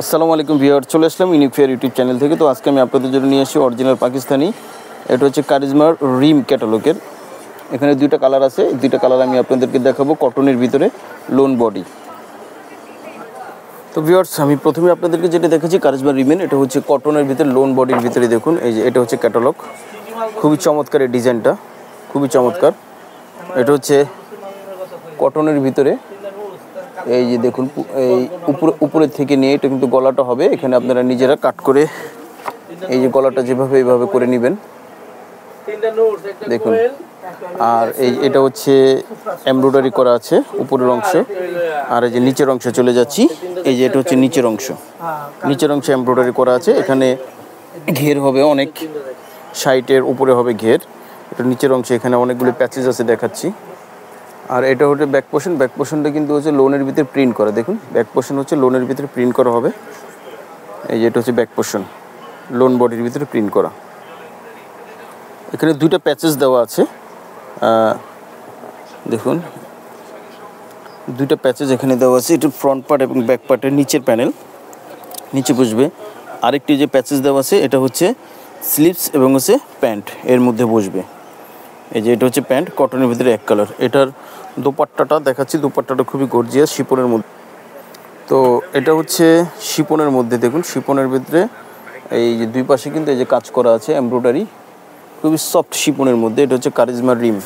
আসসালামু আলাইকুম ভিউয়ার, চলে আসলাম ইউনিক ফেয়ার ইউটিউব চ্যানেল থেকে। তো আজকে আমি আপনাদের জন্য নিয়ে আসি অরিজিনাল পাকিস্তানি, এটা হচ্ছে কারিজমার রিম ক্যাটালগের। এখানে দুইটা কালার আছে, দুইটা কালার আমি আপনাদেরকে দেখাবো কটনের ভিতরে লোন বডি। তো ভিউয়ার্স, আমি প্রথমে আপনাদেরকে যেটা দেখাচ্ছি কারিজমার রিমেন, এটা হচ্ছে কটনের ভিতরে লোন বডির ভিতরে। দেখুন এই যে এটা হচ্ছে ক্যাটালগ, খুবই চমৎকার এই ডিজাইনটা, খুবই চমৎকার। এটা হচ্ছে কটনের ভিতরে, এই যে দেখুন এই উপরের থেকে নিয়ে এটা কিন্তু গলাটা হবে, এখানে আপনারা নিজেরা কাট করে এই যে গলাটা যেভাবে এইভাবে করে নেবেন দেখুন। আর এটা হচ্ছে এমব্রয়ডারি করা আছে উপরের অংশ। আর এই যে নিচের অংশে চলে যাচ্ছি, এই যে এটা হচ্ছে নিচের অংশ, নিচের অংশে এমব্রয়ডারি করা আছে। এখানে ঘের হবে অনেক, সাইটের উপরে হবে ঘের। এটা নিচের অংশে, এখানে অনেকগুলো প্যাচেস আছে দেখাচ্ছি। আর এটা হচ্ছে ব্যাক পোর্শন, ব্যাক পোর্শনটা কিন্তু হচ্ছে লোনের ভিতরে প্রিন্ট করা। দেখুন ব্যাক পোর্শন হচ্ছে লোনের ভিতরে প্রিন্ট করা হবে। এই যে এটা হচ্ছে ব্যাক পোর্শন, লোন বডির ভিতরে প্রিন্ট করা। এখানে দুইটা প্যাচেস দেওয়া আছে, দেখুন দুইটা প্যাচেস এখানে দেওয়া আছে। এটা ফ্রন্ট পার্ট এবং ব্যাক পার্টের নিচের প্যানেল, নিচে বসবে। আরেকটি যে প্যাচেস দেওয়া আছে এটা হচ্ছে স্লিভস এবং হচ্ছে প্যান্ট, এর মধ্যে বসবে। এই যে এটা হচ্ছে প্যান্ট, কটনের ভিতরে এক কালার। এটার দোপাট্টাটা দেখাচ্ছি, দোপাট্টাটা খুবই গর্জিয়াস শিপনের মধ্যে। তো এটা হচ্ছে শিপনের মধ্যে, দেখুন শিপনের ভিতরে এই যে দুই পাশে কিন্তু এই যে কাজ করা আছে এমব্রয়ডারি, খুবই সফট শিপনের মধ্যে। এটা হচ্ছে কারিজমার রিম।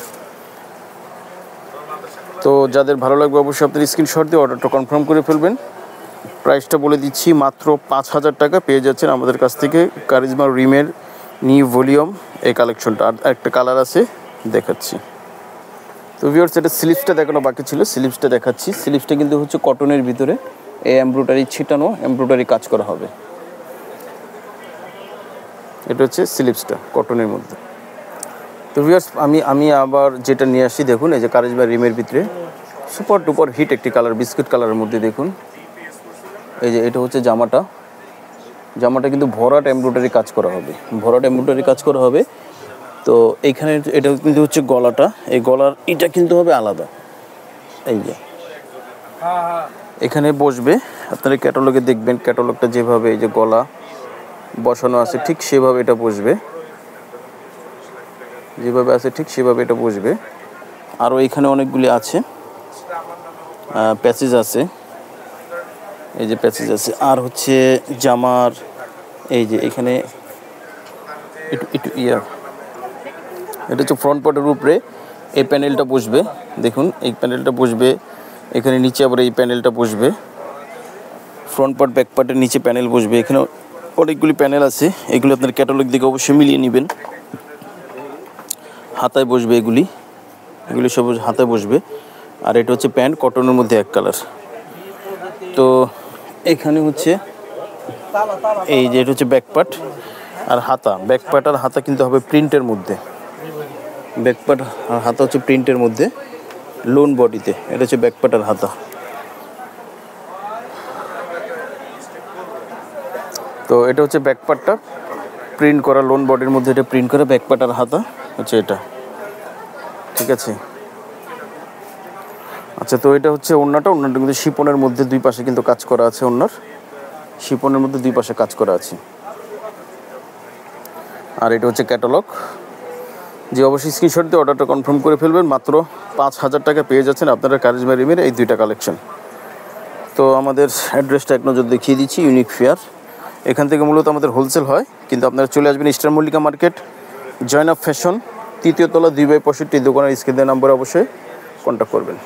তো যাদের ভালো লাগবে অবশ্যই আপনার স্ক্রিনশট দিয়ে অর্ডারটা কনফার্ম করে ফেলবেন। প্রাইসটা বলে দিচ্ছি, মাত্র 5,000 টাকা পেয়ে যাচ্ছেন আমাদের কাছ থেকে কারিজমার রিমের নিউ ভলিউম এই কালেকশনটা। আর একটা কালার আছে দেখাচ্ছি। তো ভিউয়ার্স, এটা স্লিভসটা দেখানো বাকি ছিল, স্লিভসটা দেখাচ্ছি। স্লিভসটা কিন্তু হচ্ছে কটনের ভিতরে এই এমব্রয়ডারি ছিটানো, এমব্রয়ডারি কাজ করা হবে। এটা হচ্ছে স্লিভসটা কটনের মধ্যে। তো ভিউয়ার্স, আমি আবার যেটা নিয়ে আসি, দেখুন এই যে কারিজমার রিমের ভিতরে সুপার ডুপার হিট একটি কালার, বিস্কিট কালারের মধ্যে। দেখুন এই যে এটা হচ্ছে জামাটা, জামাটা কিন্তু ভরাট এমব্রয়ডারি কাজ করা হবে, ভরাট এমব্রয়ডারি কাজ করা হবে। তো এইখানে এটা কিন্তু হচ্ছে গলাটা, এই গলার এটা কিন্তু হবে আলাদা। এই যে এখানে বসবে, আপনারা ক্যাটালগে দেখবেন ক্যাটালগটা যেভাবে এই যে গলা বসানো আছে ঠিক সেভাবে এটা বসবে, যেভাবে আছে ঠিক সেভাবে এটা বসবে। আরও এখানে অনেকগুলি আছে, প্যাচেস আছে, এই যে প্যাচেস আছে। আর হচ্ছে জামার এই যে এখানে একটু এটা হচ্ছে ফ্রন্ট পার্টের উপরে এই প্যানেলটা বসবে। দেখুন এই প্যানেলটা বসবে, এখানে নিচে আবার এই প্যানেলটা বসবে। ফ্রন্ট পার্ট ব্যাক পার্টের নিচে প্যানেল বসবে। এখানে অনেকগুলি প্যানেল আছে, এগুলি আপনার ক্যাটালগ দিকে অবশ্যই মিলিয়ে নেবেন। হাতায় বসবে এগুলি সব হাতায় বসবে। আর এটা হচ্ছে প্যান্ট, কটনের মধ্যে এক কালার। তো এখানে হচ্ছে এই যে এটা হচ্ছে ব্যাক পার্ট আর হাতা, ব্যাক পার্ট আর হাতা কিন্তু হবে প্রিন্টের মধ্যে। ব্যাক পার্ট আর হাতা হচ্ছে প্রিন্টের মধ্যে লোন বডিতে। এটা হচ্ছে ব্যাক পার্ট আর হাতা। তো এটা হচ্ছে ব্যাক পার্টটা প্রিন্ট করা, লোন বডির মধ্যে এটা প্রিন্ট করা। ব্যাক পার্ট আর হাতা হচ্ছে এটা, ঠিক আছে। আচ্ছা, তো এটা হচ্ছে ওড়নাটা কিন্তু শিপনের মধ্যে দুই পাশে কিন্তু কাজ করা আছে, ওড়নার শিপনের মধ্যে দুই পাশে কাজ করা আছে। আর এটা হচ্ছে ক্যাটালগ, যে অবশ্যই স্ক্রিনশট দিয়ে অর্ডারটা কনফার্ম করে ফেলবেন। মাত্র 5,000 টাকা পেয়ে যাচ্ছেন আপনারা কারিজমা রিমের এই দুইটা কালেকশন। তো আমাদের অ্যাড্রেসটা এক নজর দেখিয়ে দিচ্ছি, ইউনিক ফেয়ার। এখান থেকে মূলত আমাদের হোলসেল হয়, কিন্তু আপনারা চলে আসবেন eastern Mallika market, Zainab fashion, 3য় তলা 2/65 দোকানের স্ক্রিনের নাম্বারে অবশ্যই কন্ট্যাক্ট করবেন।